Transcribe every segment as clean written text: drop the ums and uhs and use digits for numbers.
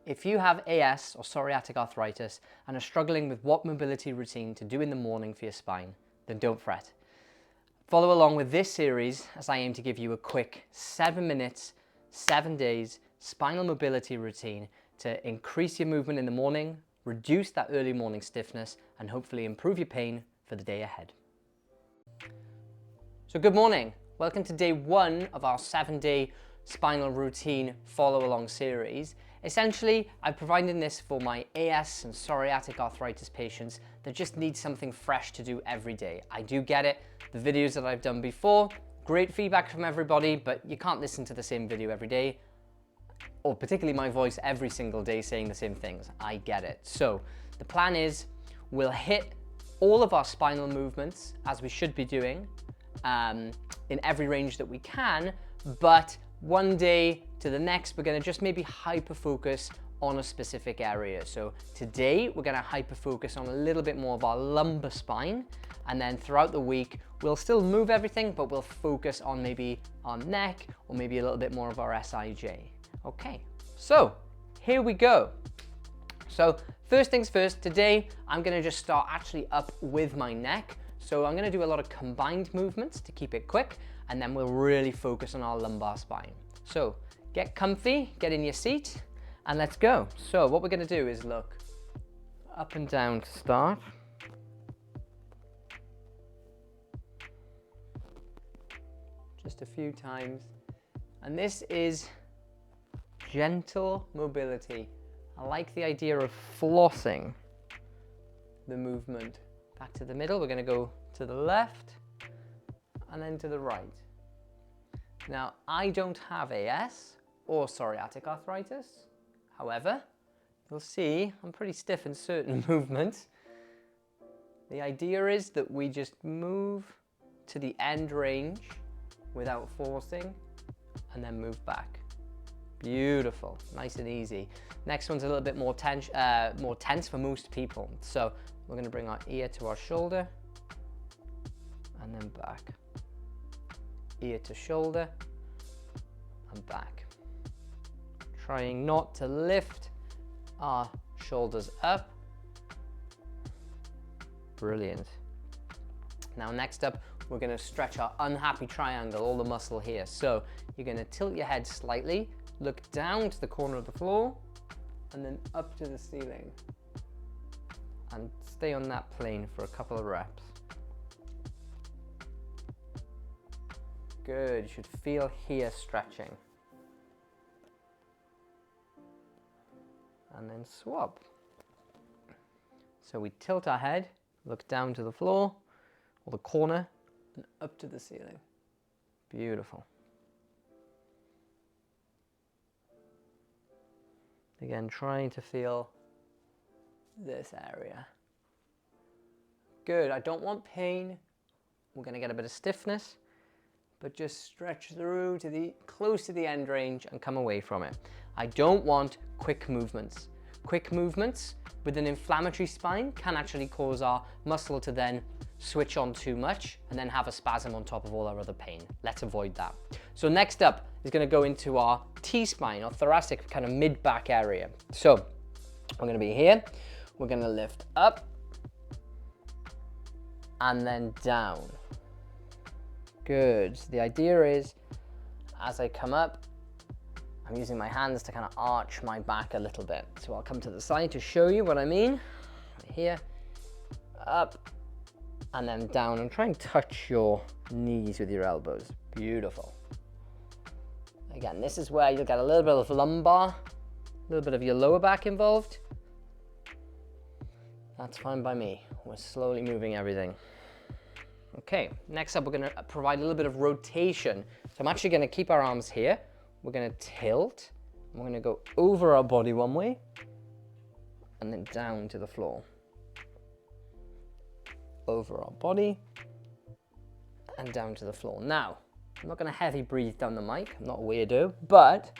If you have AS or psoriatic arthritis and are struggling with what mobility routine to do in the morning for your spine, then don't fret. Follow along with this series as I aim to give you a quick 7 minutes, 7 days spinal mobility routine to increase your movement in the morning, reduce that early morning stiffness, and hopefully improve your pain for the day ahead. So good morning. Welcome to day 1 of our 7-day spinal routine follow-along series. Essentially, I'm providing this for my AS and psoriatic arthritis patients that just need something fresh to do every day. I do get it. The videos that I've done before, great feedback from everybody, but you can't listen to the same video every day, or particularly my voice every single day saying the same things. I get it. So the plan is we'll hit all of our spinal movements as we should be doing in every range that we can, but one day to the next, we're going to just maybe hyper-focus on a specific area. So today, we're going to hyper-focus on a little bit more of our lumbar spine, and then throughout the week, we'll still move everything, but we'll focus on maybe our neck, or maybe a little bit more of our SIJ. Okay, so here we go. So first things first, today, I'm going to just start actually up with my neck. So I'm going to do a lot of combined movements to keep it quick, and then we'll really focus on our lumbar spine. So get comfy, get in your seat, and let's go. So what we're going to do is look up and down to start. Just a few times. And this is gentle mobility. I like the idea of flossing the movement. Back to the middle, we're going to go to the left and then to the right. Now, I don't have AS or psoriatic arthritis. However, you'll see I'm pretty stiff in certain movements. The idea is that we just move to the end range without forcing and then move back. Beautiful, nice and easy. Next one's a little bit more tense for most people. So we're going to bring our ear to our shoulder and then back. Ear to shoulder and back. Trying not to lift our shoulders up. Brilliant. Now next up, we're going to stretch our unhappy triangle, all the muscle here. So you're going to tilt your head slightly, look down to the corner of the floor, and then up to the ceiling. And stay on that plane for a couple of reps. Good, you should feel here stretching. And then swap. So we tilt our head, look down to the floor, or the corner, and up to the ceiling. Beautiful. Again, trying to feel this area. Good, I don't want pain. We're going to get a bit of stiffness, but just stretch through to close to the end range and come away from it. I don't want quick movements. Quick movements with an inflammatory spine can actually cause our muscle to then switch on too much and then have a spasm on top of all our other pain. Let's avoid that. So next up is going to go into our T-spine, or thoracic kind of mid-back area. So we're going to be here. We're going to lift up and then down. Good. So the idea is, as I come up, I'm using my hands to kind of arch my back a little bit. So I'll come to the side to show you what I mean. Here, up, and then down, and try and touch your knees with your elbows. Beautiful. Again, this is where you'll get a little bit of lumbar, a little bit of your lower back involved. That's fine by me. We're slowly moving everything. Okay, next up, we're going to provide a little bit of rotation. So I'm actually going to keep our arms here. We're going to tilt. We're going to go over our body one way and then down to the floor. Over our body and down to the floor. Now, I'm not going to heavy breathe down the mic. I'm not a weirdo, but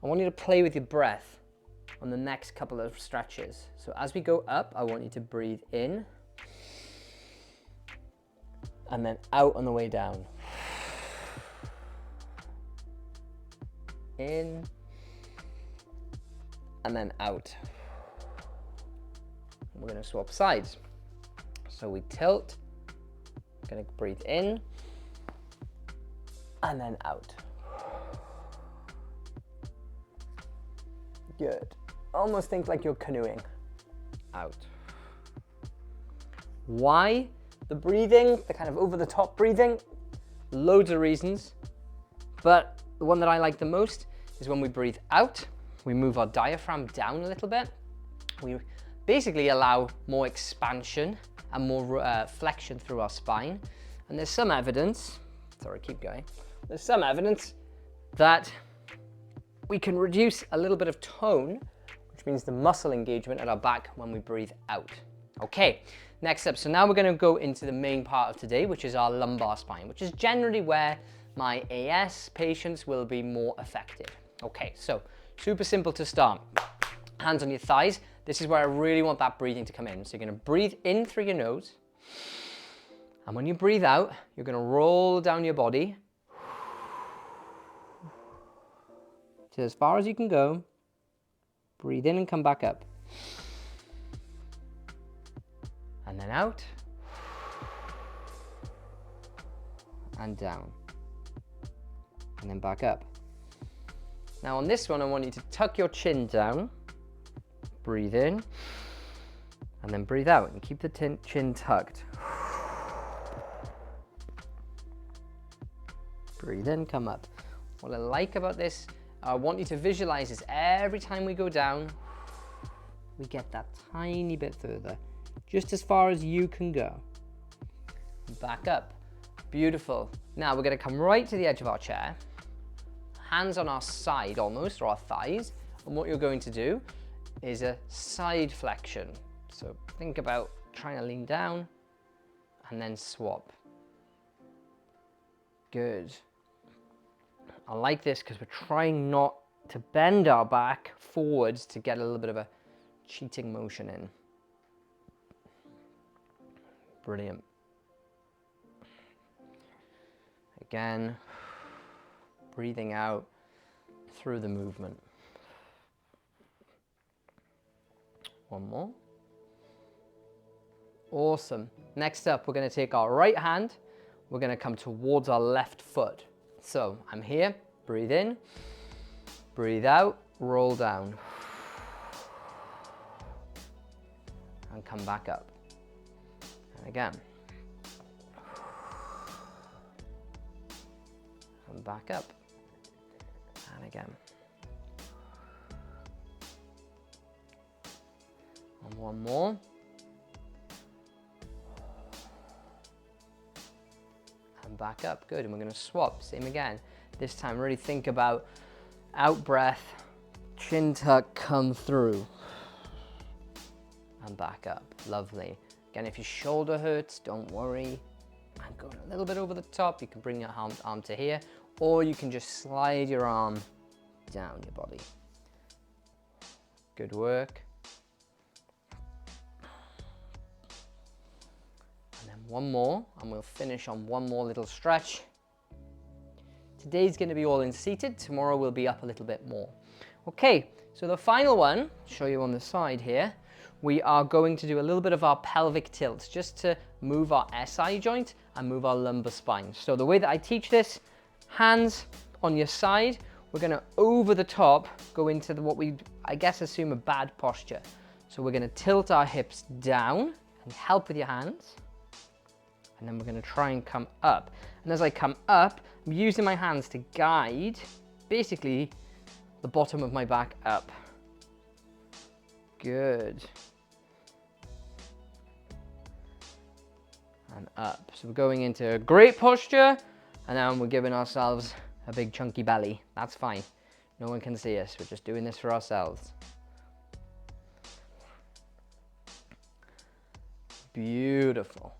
I want you to play with your breath on the next couple of stretches. So as we go up, I want you to breathe in and then out on the way down. In and then out. We're going to swap sides. So we tilt, going to breathe in, and then out. Good. Almost think like you're canoeing. Out. Why the breathing, the kind of over the top breathing? Loads of reasons, but the one that I like the most is when we breathe out, we move our diaphragm down a little bit. We basically allow more expansion and more flexion through our spine. And there's some evidence, sorry, keep going. There's some evidence that we can reduce a little bit of tone, which means the muscle engagement at our back when we breathe out. Okay, next up, so now we're going to go into the main part of today, which is our lumbar spine, which is generally where my AS patients will be more effective. Okay, so super simple to start. Hands on your thighs. This is where I really want that breathing to come in. So you're going to breathe in through your nose. And when you breathe out, you're going to roll down your body to as far as you can go. Breathe in and come back up. And then out. And down. And then back up. Now on this one, I want you to tuck your chin down. Breathe in. And then breathe out and keep the chin tucked. Breathe in, come up. What I like about this, I want you to visualize is every time we go down, we get that tiny bit further, just as far as you can go. Back up. Beautiful. Now we're going to come right to the edge of our chair, hands on our side almost, or our thighs, and what you're going to do is a side flexion. So think about trying to lean down and then swap. Good. I like this because we're trying not to bend our back forwards to get a little bit of a cheating motion in. Brilliant. Again, breathing out through the movement. One more. Awesome. Next up, we're going to take our right hand. We're going to come towards our left foot. So I'm here, breathe in, breathe out, roll down, and come back up. And again. And back up. And again. And one more. And back up. Good. And we're going to swap. Same again. This time, really think about out breath, chin tuck, come through. And back up. Lovely. Again, if your shoulder hurts, don't worry. I'm going a little bit over the top. You can bring your arm to here, or you can just slide your arm down your body. Good work. And then one more, and we'll finish on one more little stretch. Today's going to be all in seated. Tomorrow we'll be up a little bit more. Okay, so the final one, I'll show you on the side here. We are going to do a little bit of our pelvic tilt just to move our SI joint and move our lumbar spine. So the way that I teach this, hands on your side, we're going to over the top go into what we, I guess, assume a bad posture. So we're going to tilt our hips down and help with your hands. And then we're going to try and come up. And as I come up, I'm using my hands to guide basically the bottom of my back up. Good. And up. So we're going into a great posture, and now we're giving ourselves a big chunky belly. That's fine. No one can see us. We're just doing this for ourselves. Beautiful.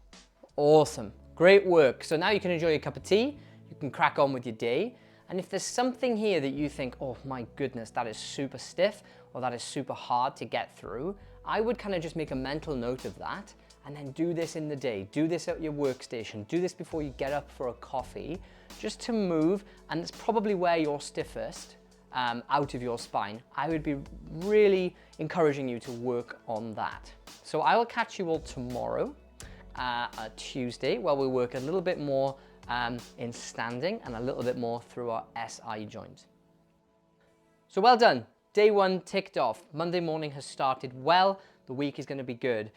Awesome. Great work. So now you can enjoy your cup of tea. You can crack on with your day. And if there's something here that you think, oh my goodness, that is super stiff, or that is super hard to get through, I would kind of just make a mental note of that and then do this in the day. Do this at your workstation. Do this before you get up for a coffee, just to move. And it's probably where you're stiffest. out of your spine, I would be really encouraging you to work on that. So I will catch you all tomorrow, Tuesday, where we'll work a little bit more in standing and a little bit more through our SI joint. So well done. Day 1 ticked off. Monday morning has started well. The week is going to be good.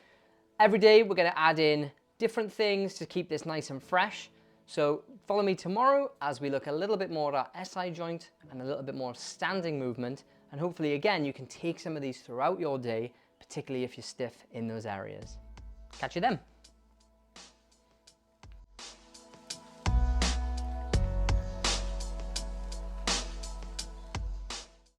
Every day we're going to add in different things to keep this nice and fresh. So follow me tomorrow as we look a little bit more at our SI joint and a little bit more of standing movement. And hopefully, again, you can take some of these throughout your day, particularly if you're stiff in those areas. Catch you then.